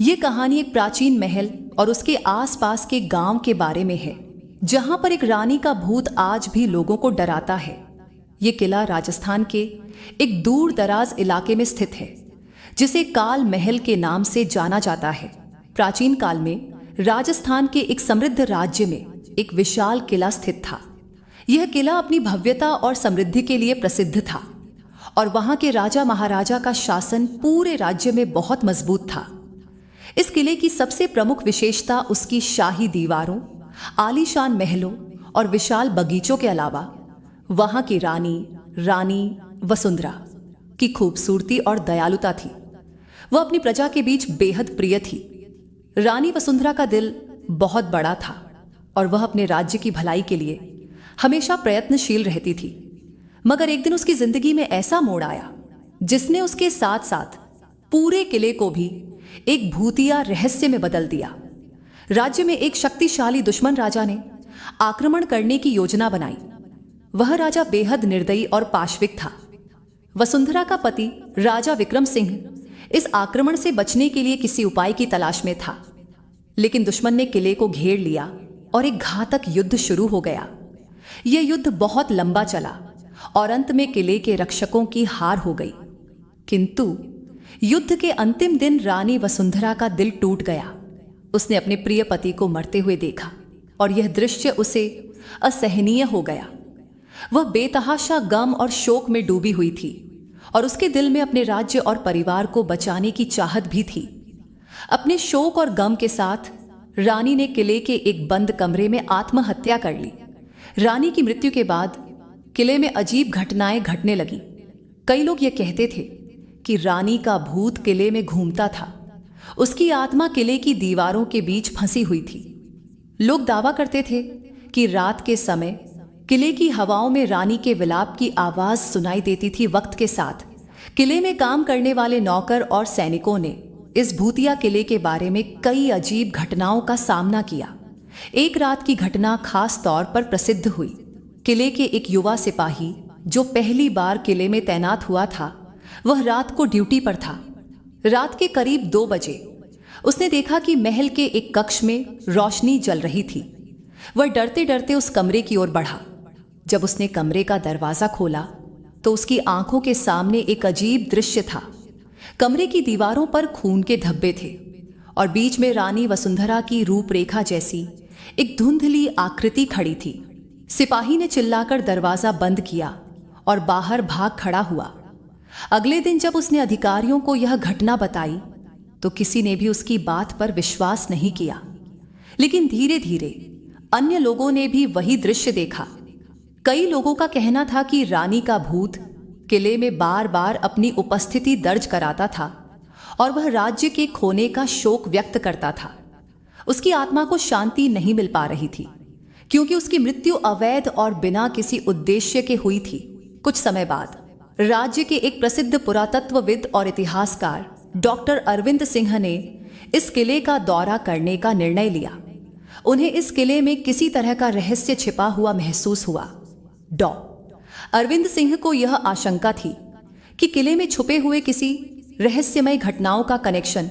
ये कहानी एक प्राचीन महल और उसके आसपास के गांव के बारे में है, जहां पर एक रानी का भूत आज भी लोगों को डराता है। ये किला राजस्थान के एक दूर दराज इलाके में स्थित है, जिसे काल महल के नाम से जाना जाता है। प्राचीन काल में राजस्थान के एक समृद्ध राज्य में एक विशाल किला स्थित था। यह किला अपनी भव्यता और समृद्धि के लिए प्रसिद्ध था और वहां के राजा महाराजा का शासन पूरे राज्य में बहुत मजबूत था। इस किले की सबसे प्रमुख विशेषता उसकी शाही दीवारों, आलीशान महलों और विशाल बगीचों के अलावा वहां की रानी वसुंधरा की खूबसूरती और दयालुता थी। वह अपनी प्रजा के बीच बेहद प्रिय थी। रानी वसुंधरा का दिल बहुत बड़ा था और वह अपने राज्य की भलाई के लिए हमेशा प्रयत्नशील रहती थी। मगर एक दिन उसकी जिंदगी में ऐसा मोड़ आया जिसने उसके साथ साथ पूरे किले को भी एक भूतिया रहस्य में बदल दिया। राज्य में एक शक्तिशाली दुश्मन राजा ने आक्रमण करने की योजना बनाई। वह राजा बेहद निर्दयी और पाशविक था। वसुंधरा का पति राजा विक्रम सिंह इस आक्रमण से बचने के लिए किसी उपाय की तलाश में था, लेकिन दुश्मन ने किले को घेर लिया और एक घातक युद्ध शुरू हो गया। यह युद्ध बहुत लंबा चला और अंत में किले के रक्षकों की हार हो गई। किंतु युद्ध के अंतिम दिन रानी वसुंधरा का दिल टूट गया। उसने अपने प्रिय पति को मरते हुए देखा और यह दृश्य उसे असहनीय हो गया। वह बेतहाशा गम और शोक में डूबी हुई थी और उसके दिल में अपने राज्य और परिवार को बचाने की चाहत भी थी। अपने शोक और गम के साथ रानी ने किले के एक बंद कमरे में आत्महत्या कर ली। रानी की मृत्यु के बाद किले में अजीब घटनाएं घटने लगी। कई लोग यह कहते थे कि रानी का भूत किले में घूमता था। उसकी आत्मा किले की दीवारों के बीच फंसी हुई थी। लोग दावा करते थे कि रात के समय किले की हवाओं में रानी के विलाप की आवाज सुनाई देती थी। वक्त के साथ किले में काम करने वाले नौकर और सैनिकों ने इस भूतिया किले के बारे में कई अजीब घटनाओं का सामना किया। एक रात की घटना खास तौर पर प्रसिद्ध हुई। किले के एक युवा सिपाही जो पहली बार किले में तैनात हुआ था, वह रात को ड्यूटी पर था। रात के करीब 2 बजे उसने देखा कि महल के एक कक्ष में रोशनी जल रही थी। वह डरते डरते उस कमरे की ओर बढ़ा। जब उसने कमरे का दरवाजा खोला तो उसकी आंखों के सामने एक अजीब दृश्य था। कमरे की दीवारों पर खून के धब्बे थे और बीच में रानी वसुंधरा की रूपरेखा जैसी एक धुंधली आकृति खड़ी थी। सिपाही ने चिल्लाकर दरवाजा बंद किया और बाहर भाग खड़ा हुआ। अगले दिन जब उसने अधिकारियों को यह घटना बताई तो किसी ने भी उसकी बात पर विश्वास नहीं किया। लेकिन धीरे धीरे अन्य लोगों ने भी वही दृश्य देखा। कई लोगों का कहना था कि रानी का भूत किले में बार बार अपनी उपस्थिति दर्ज कराता था और वह राज्य के खोने का शोक व्यक्त करता था। उसकी आत्मा को शांति नहीं मिल पा रही थी, क्योंकि उसकी मृत्यु अवैध और बिना किसी उद्देश्य के हुई थी। कुछ समय बाद राज्य के एक प्रसिद्ध पुरातत्वविद और इतिहासकार डॉक्टर अरविंद सिंह ने इस किले का दौरा करने का निर्णय लिया। उन्हें इस किले में किसी तरह का रहस्य छिपा हुआ महसूस हुआ। अरविंद सिंह को यह आशंका थी कि किले में छुपे हुए किसी रहस्यमय घटनाओं का कनेक्शन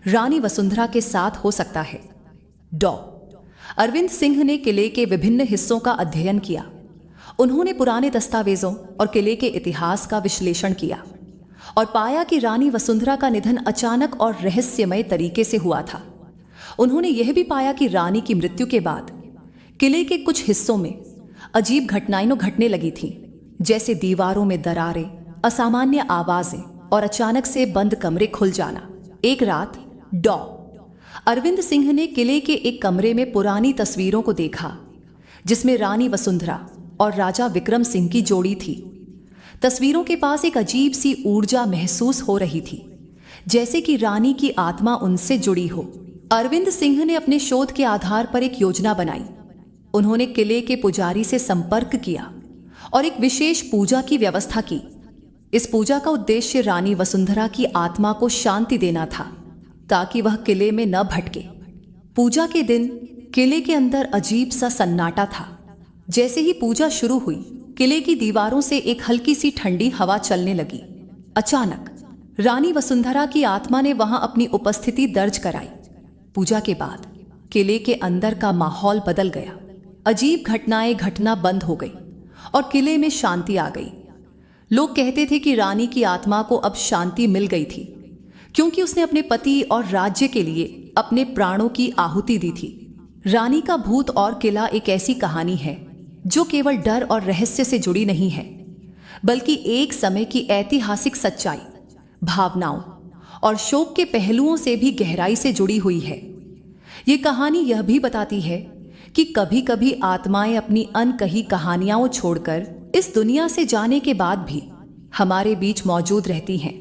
रानी वसुंधरा के साथ हो सकता है। अरविंद सिंह ने किले के विभिन्न हिस्सों का अध्ययन किया। उन्होंने पुराने दस्तावेजों और किले के इतिहास का विश्लेषण किया और पाया कि रानी वसुंधरा का निधन अचानक और रहस्यमय तरीके से हुआ था। उन्होंने यह भी पाया कि रानी की मृत्यु के बाद किले के कुछ हिस्सों में अजीब घटनाएं घटने लगी थीं, जैसे दीवारों में दरारें, असामान्य आवाजें और अचानक से बंद कमरे खुल जाना। एक रात अरविंद सिंह ने किले के एक कमरे में पुरानी तस्वीरों को देखा, जिसमें रानी वसुंधरा और राजा विक्रम सिंह की जोड़ी थी। तस्वीरों के पास एक अजीब सी ऊर्जा महसूस हो रही थी, जैसे कि रानी की आत्मा उनसे जुड़ी हो। अरविंद सिंह ने अपने शोध के आधार पर एक योजना बनाई। उन्होंने किले के पुजारी से संपर्क किया और एक विशेष पूजा की व्यवस्था की। इस पूजा का उद्देश्य रानी वसुंधरा की आत्मा को शांति देना था, ताकि वह किले में न भटके। पूजा के दिन किले के अंदर अजीब सा सन्नाटा था। जैसे ही पूजा शुरू हुई, किले की दीवारों से एक हल्की सी ठंडी हवा चलने लगी। अचानक रानी वसुंधरा की आत्मा ने वहां अपनी उपस्थिति दर्ज कराई। पूजा के बाद किले के अंदर का माहौल बदल गया। अजीब घटनाएं घटना बंद हो गई और किले में शांति आ गई। लोग कहते थे कि रानी की आत्मा को अब शांति मिल गई थी, क्योंकि उसने अपने पति और राज्य के लिए अपने प्राणों की आहुति दी थी। रानी का भूत और किला एक ऐसी कहानी है जो केवल डर और रहस्य से जुड़ी नहीं है, बल्कि एक समय की ऐतिहासिक सच्चाई, भावनाओं और शोक के पहलुओं से भी गहराई से जुड़ी हुई है। ये कहानी यह भी बताती है कि कभी कभी आत्माएं अपनी अनकही कहानियां छोड़कर इस दुनिया से जाने के बाद भी हमारे बीच मौजूद रहती हैं।